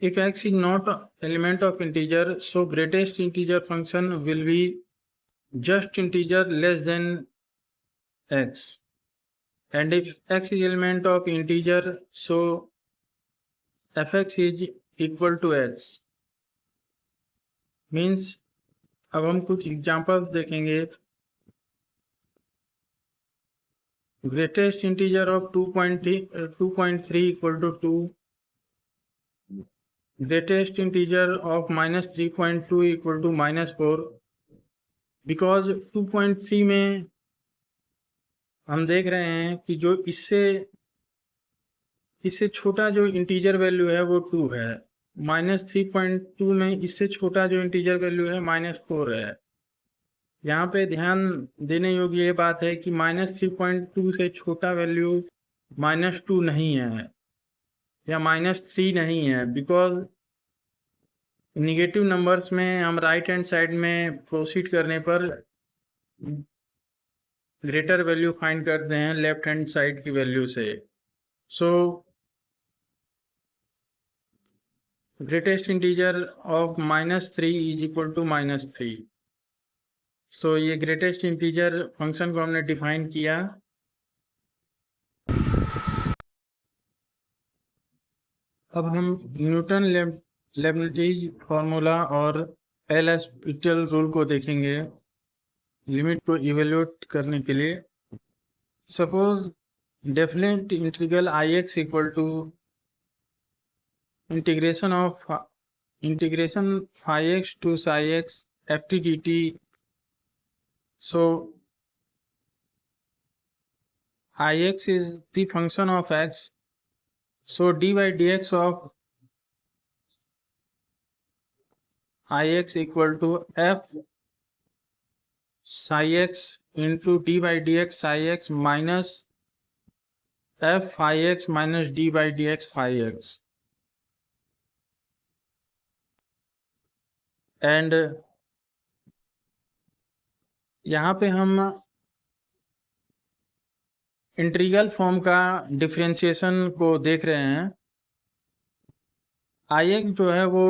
If x is not element of integer, so greatest integer function will be just integer less than x. And if x is element of integer, so fx is equal to x. Means अब हम कुछ examples देखेंगे. Greatest integer of 2.3 equal to 2. greatest integer of -3.2 equal to -4 because 2.3 में हम देख रहे हैं कि जो इससे छोटा जो इंटीजर वैल्यू है वो 2 है। -3.2 में इससे छोटा जो इंटीजर वैल्यू है -4 है। यहाँ पे ध्यान देने योग्य ये बात है कि -3.2 से छोटा वैल्यू -2 नहीं है या -3 नहीं है, बिकॉज निगेटिव नंबर्स में हम राइट हैंड साइड में प्रोसीड करने पर ग्रेटर वैल्यू फाइंड करते हैं लेफ्ट हैंड साइड की वैल्यू से। So greatest integer of -3 is equal to -3। So ये ग्रेटेस्ट इंटीजर फंक्शन को हमने डिफाइन किया। अब हम न्यूटन लेबनिज़ फार्मूला और एल हॉस्पिटल रूल को देखेंगे लिमिट को इवेल्यूएट करने के लिए। Suppose definite integral I x equal to integration phi x to psi x f t d t. So I x is the function of x, so dy dx of ix equal to f psi x into dy dx psi x minus f phi x minus dy dx phi x, and यहाँ पे हम integral form का differentiation को देख रहे हैं। आई x जो है वो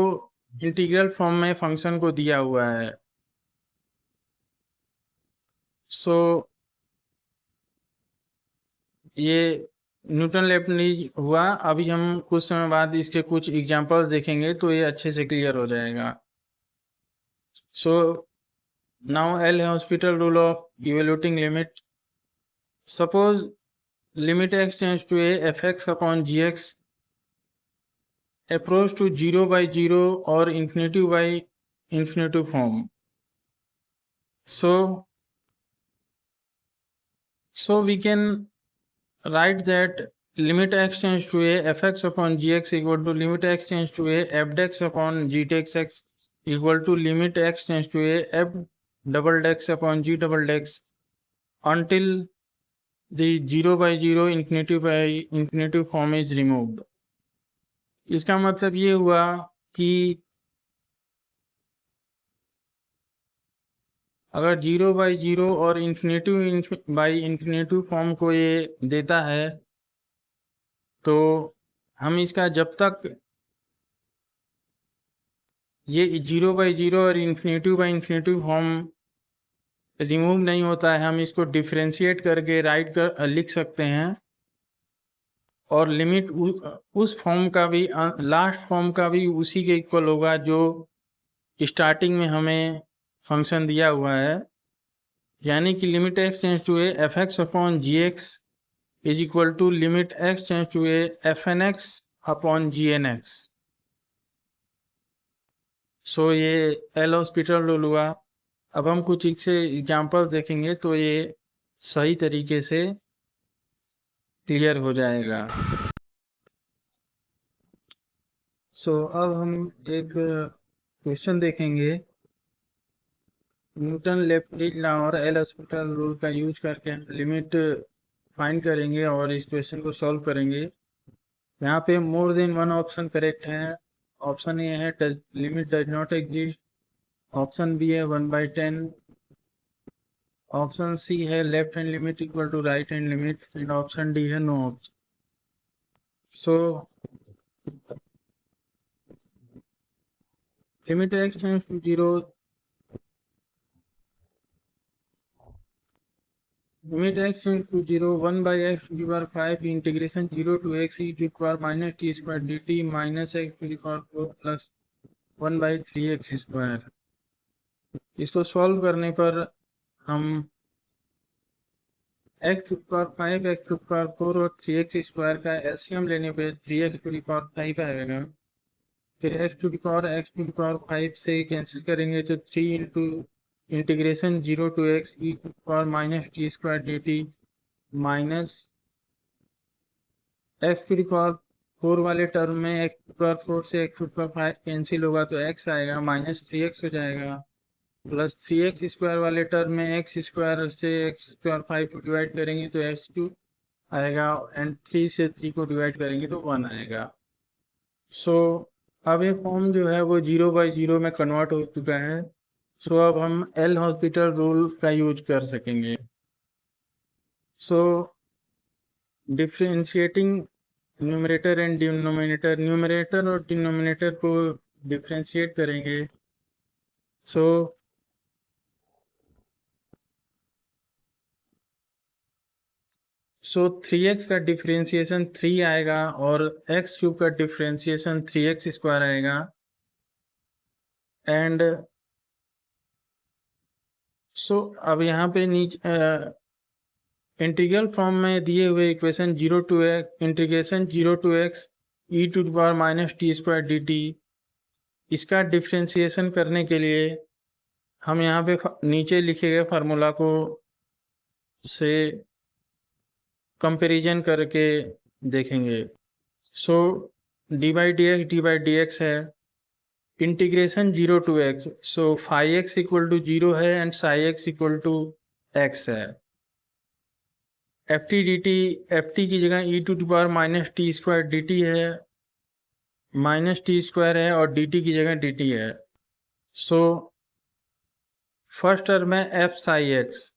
इंटीग्रल फॉर्म में फंक्शन को दिया हुआ है। सो ये न्यूटन लेबनिज़ हुआ। अभी हम कुछ समय बाद इसके कुछ एग्जांपल्स देखेंगे तो ये अच्छे से क्लियर हो जाएगा। So now L hospital rule of evaluating limit. Suppose limit x tends to a fx upon gx approach to 0 by 0 or infinity by infinity form. So we can write that limit x tends to a fx upon gx equal to limit x tends to a fx upon g takes x equal to limit x tends to a f double x upon g double x until the 0 by 0 infinity by infinity form is removed. इसका मतलब ये हुआ कि अगर 0 by 0 और infinitive by infinitive form को ये देता है तो हम इसका जब तक ये 0 बाई 0 और infinitive by infinitive form remove नहीं होता है, हम इसको डिफरेंशिएट करके लिख सकते हैं। और लिमिट उस फॉर्म का भी लास्ट फॉर्म का भी उसी के इक्वल होगा जो स्टार्टिंग में हमें फंक्शन दिया हुआ है, यानी कि limit x tends to a f x upon g x is equal to limit x tends to a f n x upon g n x. So ये एल हॉस्पिटल रूल हुआ। अब हम कुछ इससे एग्जाम्पल देखेंगे तो ये सही तरीके से क्लियर हो जाएगा। सो अब हम एक क्वेश्चन देखेंगे न्यूटन लेबनिज़ लॉ और एल हॉस्पिटल रूल का यूज करके हम लिमिट फाइंड करेंगे और इस क्वेश्चन को सॉल्व करेंगे। यहाँ पे more than one option correct है। ऑप्शन ए है limit does not exist, option B है 1/10, ऑप्शन सी है left hand limit equal to right hand limit and option D है no option. So limit x tends to 0, limit x tends to 0, 1 by x to the power 5 integration 0 to x e to the power minus t square dt minus x to the power 4 plus 1 by 3x square। इसको solve करने पर हम x to the power 5, x to the power 4 और 3x square का LCM लेने पे 3x to the power 5 आएगा। फिर x⁵ से कैंसिल करेंगे तो 3 into integration 0 to x e⁻t² minus x⁴ वाले टर्म में x⁴ से x⁵ कैंसिल होगा तो x आएगा, -3x हो जाएगा, प्लस 3x² वाले टर्म में x² से x⁵ को डिवाइड करेंगे तो x³ आएगा, एंड 3 से 3 को डिवाइड करेंगे तो 1 आएगा। सो अब ये फॉर्म जो है वो 0/0 में कन्वर्ट हो चुका है। सो अब हम एल हॉस्पिटल रूल का यूज कर सकेंगे। So differentiating numerator and denominator, numerator और डिनोमिनेटर को डिफ्रेंशिएट करेंगे। सो 3x का डिफ्रेंशिएशन 3 आएगा और x³ का डिफ्रेंशिएशन 3x² आएगा, एंड सो अब यहाँ पे नीचे इंटीग्रल फॉर्म में दिए हुए equation 0 to x e⁻t² dt, इसका डिफ्रेंशिएशन करने के लिए हम यहाँ पे नीचे लिखे गए फार्मूला को से कंपैरिजन करके देखेंगे। सो d/dx है integration 0 to x, so φx = 0 है एंड ψx = x है। ft की जगह e⁻t² dt है, -t² है और dt की जगह dt है। सो फर्स्ट टर्म है f ψx,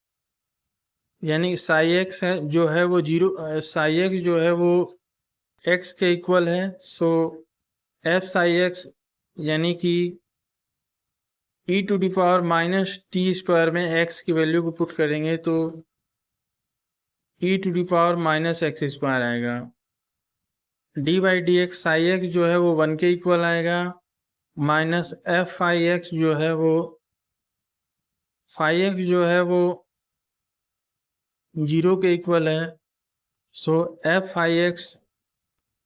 यानी ψx है जो है वो 0, ψx जो है वो x के इक्वल है। सो f ψx यानी कि e⁻t² में x की वैल्यू को पुट करेंगे तो e⁻−x² आएगा। d/dx ψx जो है वो 1 के इक्वल आएगा, माइनस f φx जो है वो 0 के इक्वल है। सो f φx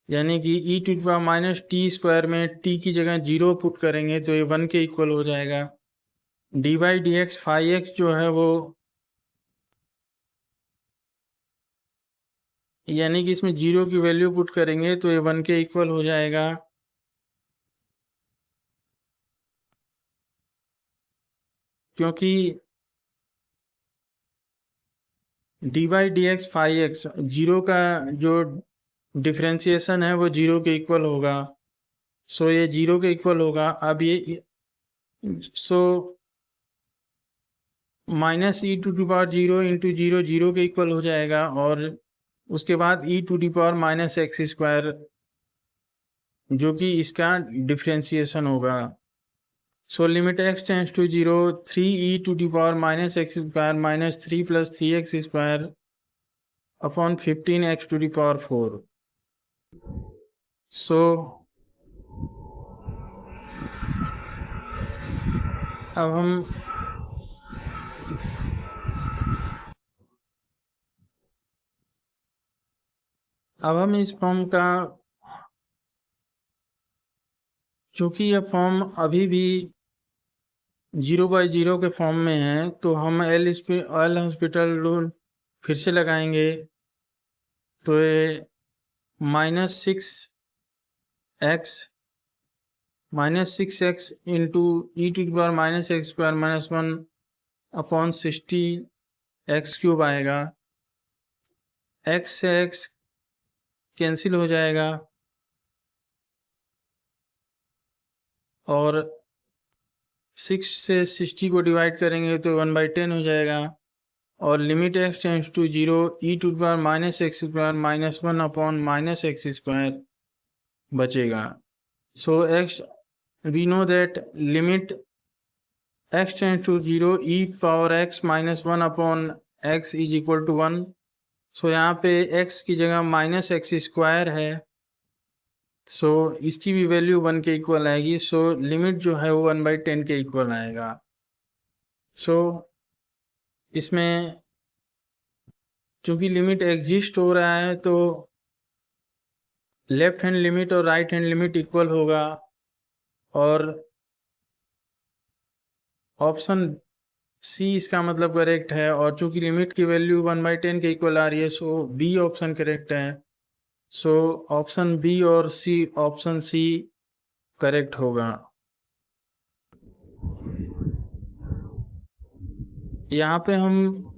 यानी कि e⁻t² में t की जगह 0 पुट करेंगे तो ये 1 के इक्वल हो जाएगा। d/dx φx जो है वो यानी कि इसमें 0 की वैल्यू पुट करेंगे तो ये 1 के इक्वल हो जाएगा। क्योंकि d/dx φx 0 का जो डिफ्रेंशिएशन है वो 0 के इक्वल होगा। सो ये 0 के इक्वल होगा। अब ये सो -e⁻0 इंटू 0 0 के इक्वल हो जाएगा और उसके बाद e⁻−x² जो कि इसका डिफ्रेंशिएशन होगा। So limit x tends to 0 3e⁻−x² -3 + 3x² upon 15x⁴। So अब हम इस फॉर्म का, चूंकि यह फॉर्म अभी भी 0/0 के फॉर्म में है तो हम एल हॉस्पिटल रूल फिर से लगाएंगे तो ये -6x into e⁻−x² -1 upon 60x³ आएगा। x से x कैंसिल हो जाएगा और 6 से 60 को डिवाइड करेंगे तो 1/10 हो जाएगा और limit x tends to 0 e⁻−x² -1 upon -x² बचेगा। So x we know that limit x tends to 0 e⁻x -1 upon x is equal to 1। सो यहाँ पे x की जगह -x² है, सो इसकी भी वैल्यू 1 के इक्वल आएगी। सो लिमिट जो है वो 1/10 के इक्वल आएगा। सो इसमें चूंकि लिमिट एग्जिस्ट हो रहा है तो लेफ्ट हैंड लिमिट और राइट हैंड लिमिट इक्वल होगा। और ऑप्शन सी इसका मतलब करेक्ट है। और चूंकि लिमिट की वैल्यू 1/10 के इक्वल आ रही है, सो बी ऑप्शन करेक्ट है। सो ऑप्शन बी और सी, ऑप्शन सी करेक्ट होगा। यहाँ पे हम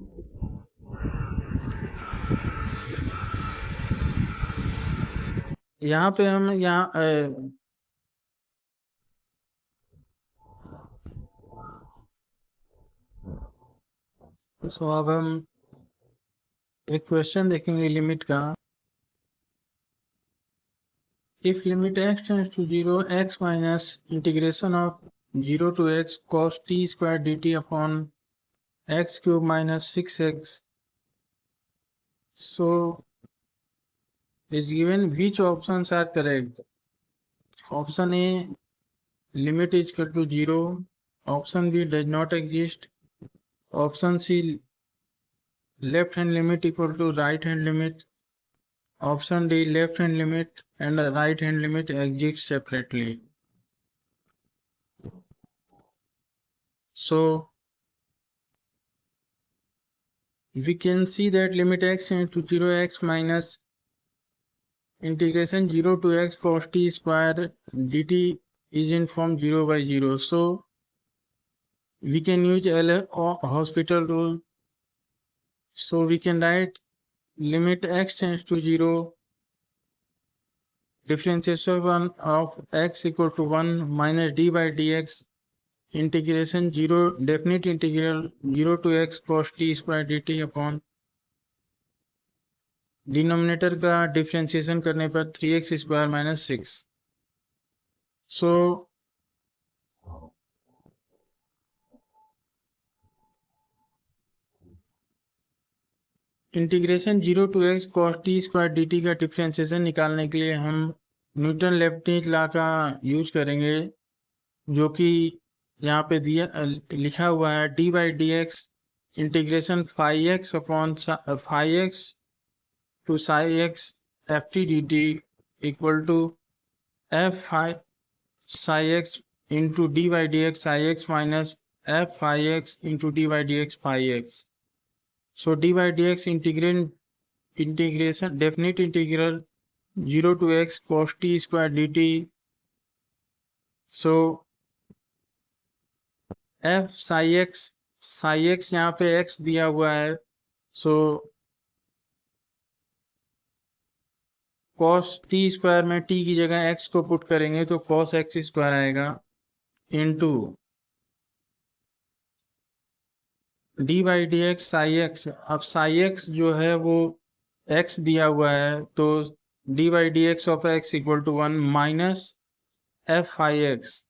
सो अब हम एक क्वेश्चन देखेंगे लिमिट का। If limit x tends to 0, x minus integration of 0 to x cos t square dt upon x cube minus 6x, so is given which options are correct? Option A, limit is equal to 0. Option B, does not exist. Option C, left hand limit equal to right hand limit. Option D, left hand limit and right hand limit exist separately. So we can see that limit x tends to 0, x minus integration 0 to x cos t square dt is in form 0/0. So we can use L'Hospital rule. So we can write limit x tends to 0, differentiation of x equal to 1 minus d by dx integration 0 definite integral 0 to x cos t square dt upon denominator का differentiation करने पर 3x square minus 6। So integration 0 to x cos t square dt का differentiation निकालने के लिए हम Newton लेफ्टिन law का यूज करेंगे, जो कि यहाँ पे दिया लिखा हुआ है d by D x integration 5x upon 5x to psi x f t d t equal to f psi x into D by D x psi x minus f phi x into D by D x phi x. So d by D x integration definite integral 0 to x cos t square dt। So f psi x यहाँ पे x दिया हुआ है, so cos t square में t की जगह x को put करेंगे तो cos x स्क्वायर आएगा into D by D x psi x. अब साई एक्स जो है वो x दिया हुआ है, तो d by D x of x equal to 1 minus f phi x.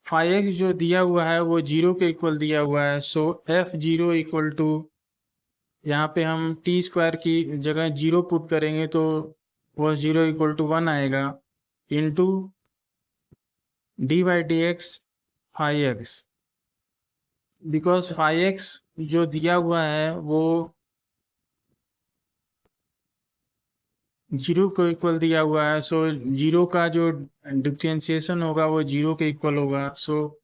Phi x जो दिया हुआ है वो 0 के इक्वल दिया हुआ है, सो एफ 0 इक्वल टू यहाँ पे हम टी स्क्वायर की जगह 0 पुट करेंगे तो वह 0 इक्वल टू 1 आएगा into D by D x phi x. Because phi x जो दिया हुआ है वो 0 को इक्वल दिया हुआ है, सो 0 का जो डिफ्रेंसिएशन होगा वो 0 के इक्वल होगा। सो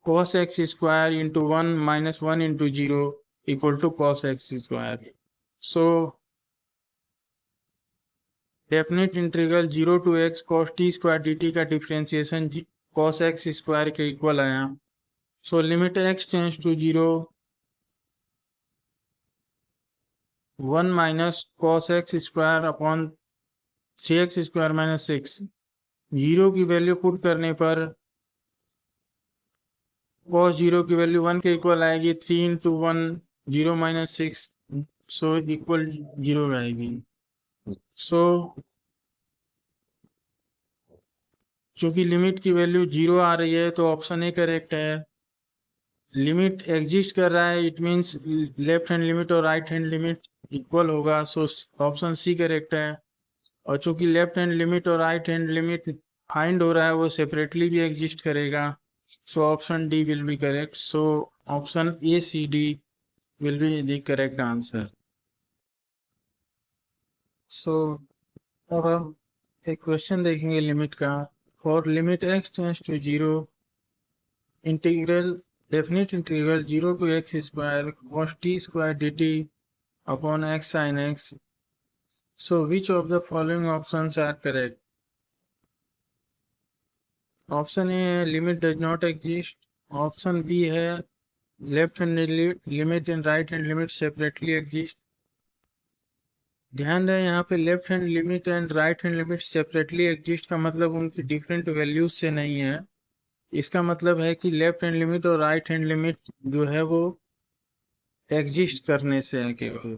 cos x square into 1 minus 1 into 0 equal to cos x square. So definite integral 0 to x cos t square dt का डिफ्रेंसिएशन cos x square के इक्वल आया। So limit x tends to 0, 1 minus cos x square upon 3x square minus 6। 0 की value put करने पर cos 0 की value 1 के equal आएगी, 3 into 1 0 minus 6, so equal 0 आएगी। सो चूंकि लिमिट की वैल्यू 0 आ रही है तो ऑप्शन ए करेक्ट है। लिमिट एग्जिस्ट कर रहा है, it means left hand limit और राइट हैंड लिमिट इक्वल होगा, सो ऑप्शन सी करेक्ट है। और चूंकि लेफ्ट हैंड लिमिट और राइट हैंड लिमिट फाइंड हो रहा है वो सेपरेटली भी एग्जिस्ट करेगा, so option D will be correct. So option A C D will be the correct answer. So अब हम एक क्वेश्चन देखेंगे लिमिट का। for limit x tends to 0, definite integral 0 to x square cos t square dt upon x sin x. So which of the following options are correct? Option A है limit does not exist. Option B है left hand limit and right hand limit separately exist. ध्यान रहे यहाँ पे left hand limit and right hand limit separately exist का मतलब उनकी different values से नहीं है। इसका मतलब है कि लेफ्ट हैंड लिमिट और राइट हैंड लिमिट जो है वो एग्जिस्ट करने से है केवल।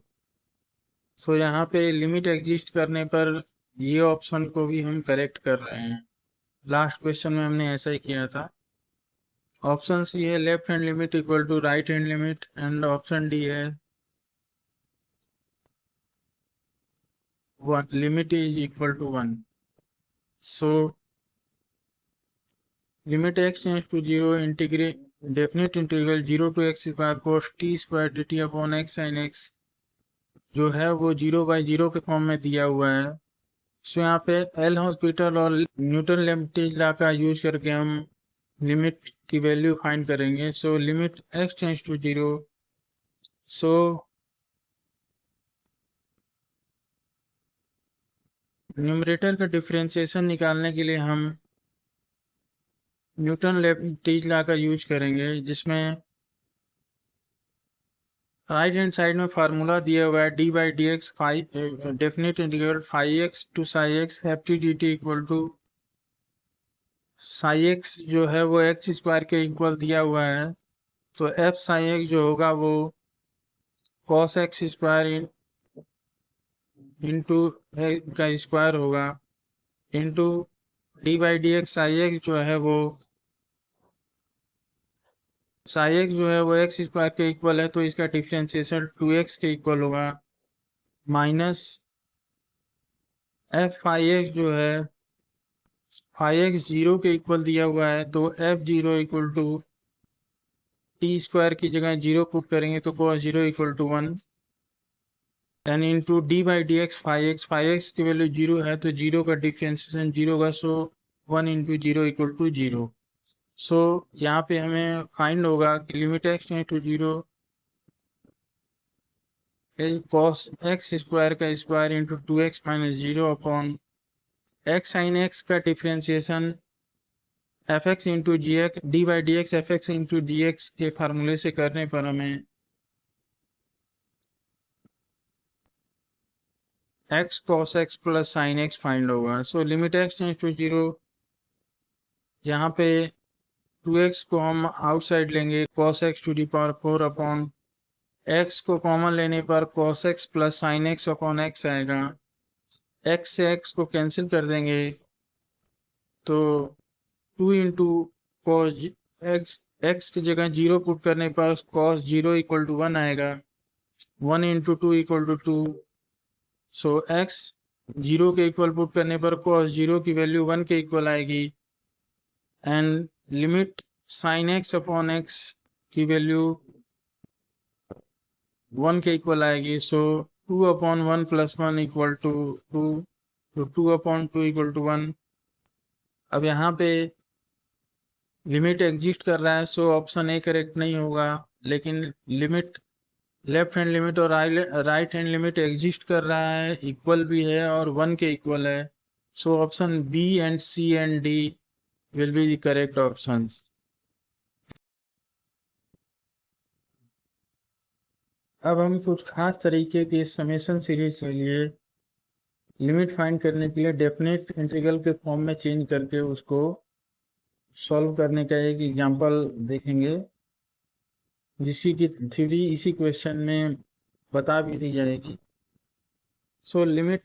सो यहाँ पे लिमिट एग्जिस्ट करने पर ये ऑप्शन को भी हम करेक्ट कर रहे हैं। लास्ट क्वेश्चन में हमने ऐसा ही किया था। ऑप्शन सी है left hand limit equal to right hand limit and option D है limit is equal to 1. So limit x tends to 0 integrate definite integral 0 to x square cos t square dt upon x sin x जो है वो 0/0 के form में दिया हुआ है। So यहाँ पे एल हॉस्पिटल और न्यूटन लेम्टिज लॉ का यूज करके हम लिमिट की वैल्यू फाइंड करेंगे। So limit x tends to 0। So numerator का डिफरेंशिएशन निकालने के लिए हम न्यूटन लेम्टिज लॉ का यूज करेंगे, जिसमें राइट हैंड साइड में फार्मूला दिया हुआ है d by D x definite integral phi x to psi x f t d t equal to psi x जो है वो एक्स स्क्वायर के इक्वल दिया हुआ है। तो एफ साई एक्स जो होगा वो कॉस एक्स स्क्वायर इंटू का स्क्वायर होगा into D by D x psi x जो है वो साई एक्स जो है वो एक्स स्क्वायर के इक्वल है, तो इसका डिफरेंशिएशन 2x के इक्वल होगा माइनस एफ फाई एक्स जो है फाई एक्स 0 के इक्वल दिया हुआ है, तो F 0 equal to T square की जगह 0 पुट करेंगे तो cos 0 equal to 1 and into D by D x phi X की वैल्यू 0 है तो 0 का डिफरेंशिएशन 0 का, so 1 into 0 equal to 0। So यहाँ पे हमें फाइंड होगा कि limit X to 0 cos x square का square into 2x minus 0 upon x sine x का differentiation F X into G X D by D X F X into G X के फार्मूले से करने पर हमें x cos x plus sine x find होगा। So limit x tends to 0, यहाँ पे 2x को हम आउटसाइड लेंगे cos x to the power 4 upon x को कॉमन लेने पर cos x plus sine x upon x आएगा। x से x को कैंसिल कर देंगे तो 2 इंटू कॉस x की जगह 0 पुट करने पर cos 0 इक्वल टू 1 आएगा। 1 into 2 equal to 2। So x 0 के इक्वल पुट करने पर cos 0 की वैल्यू 1 के इक्वल आएगी and limit sine x upon x की वैल्यू 1 के इक्वल आएगी। So 2 upon 1 plus 1 equal to 2, तो 2 अपॉन 2 इक्वल टू 1। अब यहाँ पे लिमिट एग्जिस्ट कर रहा है, सो ऑप्शन ए करेक्ट नहीं होगा, लेकिन लिमिट लेफ्ट हैंड लिमिट और राइट हैंड लिमिट एग्जिस्ट कर रहा है, इक्वल भी है और 1 के इक्वल है। So option B and C and D will be the correct options. अब हम कुछ खास तरीके की समेशन सीरीज के लिए लिमिट फाइंड करने के लिए डेफिनेट इंटीग्रल के फॉर्म में चेंज करके उसको सॉल्व करने का एक एग्जांपल देखेंगे, जिसकी की थ्योरी इसी क्वेश्चन में बता भी दी जाएगी। सो लिमिट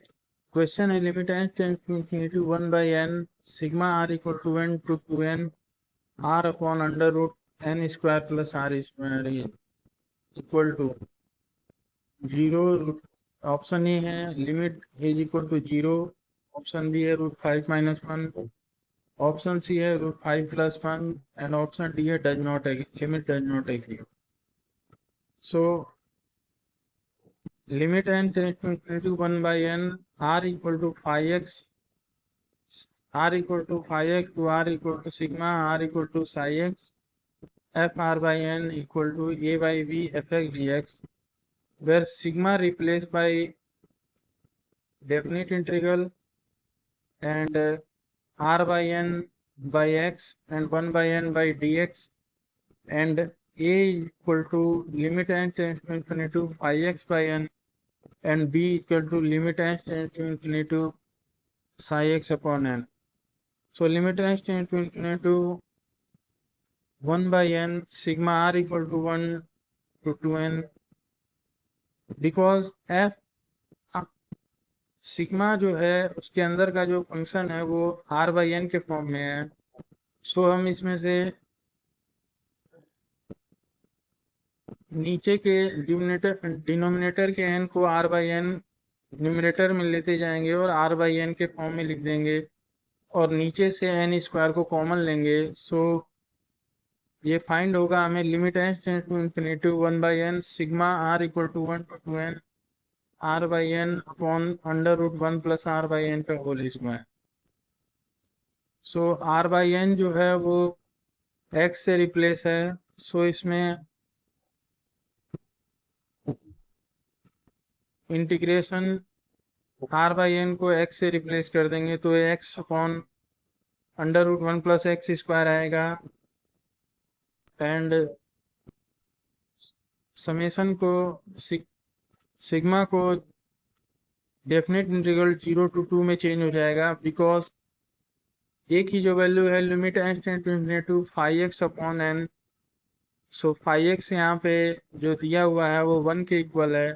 क्वेश्चन है limit n tends to infinity 1 by n सिग्मा r equal to n to 2n r upon under root n square plus r square equal to 0। Option A है limit is equal to 0, option B है √5 minus 1, option C है √5 plus 1 and option D है does not limit does not exist. So limit n tends to infinity 1 by n r equal to 5x r equal to phi x to r equal to sigma r equal to psi x f r by n equal to a by v fx dx, where sigma replaced by definite integral and r by n by x and 1 by n by dx, and a equal to limit n tends to infinity to phi x by n and b equal to limit n tends to infinity to psi x upon n. So limit n tends to infinity to 1 by n sigma r equal to 1 to 2n, because f sigma जो है उसके अंदर का जो function है वो r by N के form में है। सो हम इसमें से नीचे के डिनोमिनेटर के n को r बाई एन न्यूमरेटर में लेते जाएंगे और r बाई एन के फॉर्म में लिख देंगे और नीचे से n स्क्वायर को कॉमन लेंगे। सो ये फाइंड होगा हमें limit n tends to infinity 1 by N sigma r equal to 1 to 2n r by N upon under root 1 plus r by N का whole square. So r by N जो है वो x से replace है। So इसमें integration r by N को x से replace कर देंगे तो x upon under root 1 plus x square आएगा एंड समेशन को सिग्मा को डेफिनेट इंटीग्रल 0 to 2 में चेंज हो जाएगा, बिकॉज एक ही जो वैल्यू है limit n tend to infinity to phi x upon n. So phi x यहाँ पे जो दिया हुआ है वो 1 के इक्वल है,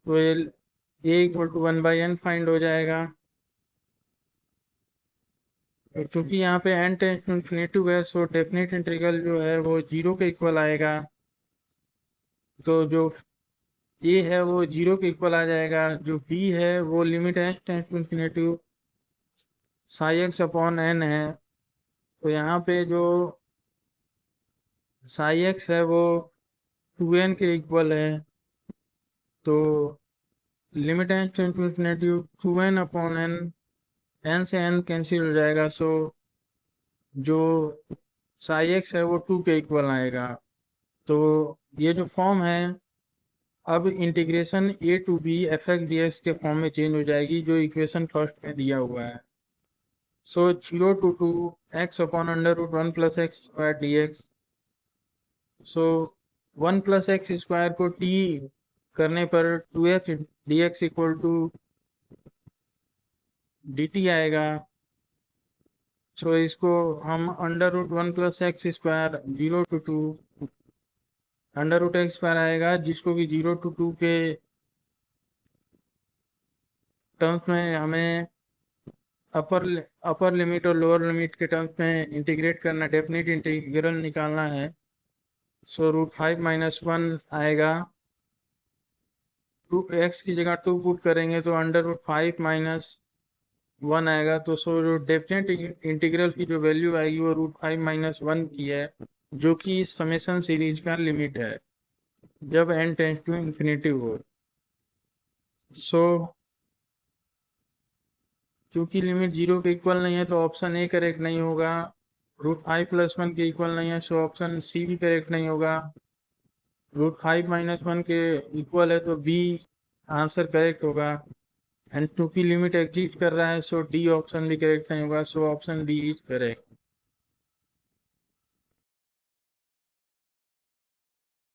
तो A equal to 1 by N find हो जाएगा। तो चूंकि यहाँ पे एन टेंड टू इन्फिनिटी है सो डेफिनेट इंटीग्रल जो है वो 0 के इक्वल आएगा। तो जो ए है वो 0 के इक्वल आ जाएगा, जो बी है वो limit n tend to infinity psi x upon n है। तो यहाँ पे जो साई एक्स है वो 2n के इक्वल है, तो limit n tend to infinity 2n upon n, n से एन कैंसिल हो जाएगा। सो जो साई एक्स है वो 2 के इक्वल आएगा। तो ये जो फॉर्म है अब integration a to b f x d x के फॉर्म में चेंज हो जाएगी जो इक्वेशन फर्स्ट में दिया हुआ है। So 0 to 2 x upon under root 1 plus x square d x. So 1 plus x square को t करने पर 2x d x equal to d t आएगा। सो इसको हम under root 1 plus x square 0 to 2 under root x square आएगा, जिसको कि 0 to 2 के टर्म्स में हमें अपर लिमिट और लोअर लिमिट के टर्म्स में इंटीग्रेट करना, डेफिनेट इंटीग्रल निकालना है। सो रूट 5 माइनस 1 आएगा, 2x की जगह 2 पुट करेंगे तो अंडर रूट 5 माइनस 1 आएगा। तो सो जो डेफिनेट इंटीग्रल की जो वैल्यू आएगी वो रूट 5 माइनस 1 की है, जो कि समेशन सीरीज का लिमिट है जब n टेंड्स टू इन्फिनिटी हो। सो चूंकि लिमिट 0 के इक्वल नहीं है तो ऑप्शन ए करेक्ट नहीं होगा, रूट 5 प्लस 1 के इक्वल नहीं है सो ऑप्शन सी भी करेक्ट नहीं होगा, रूट 5 माइनस 1 के इक्वल है तो बी आंसर करेक्ट होगा, एंड चूंकि लिमिट एग्जिस्ट कर रहा है सो डी ऑप्शन भी करेक्ट नहीं होगा, so option B is correct.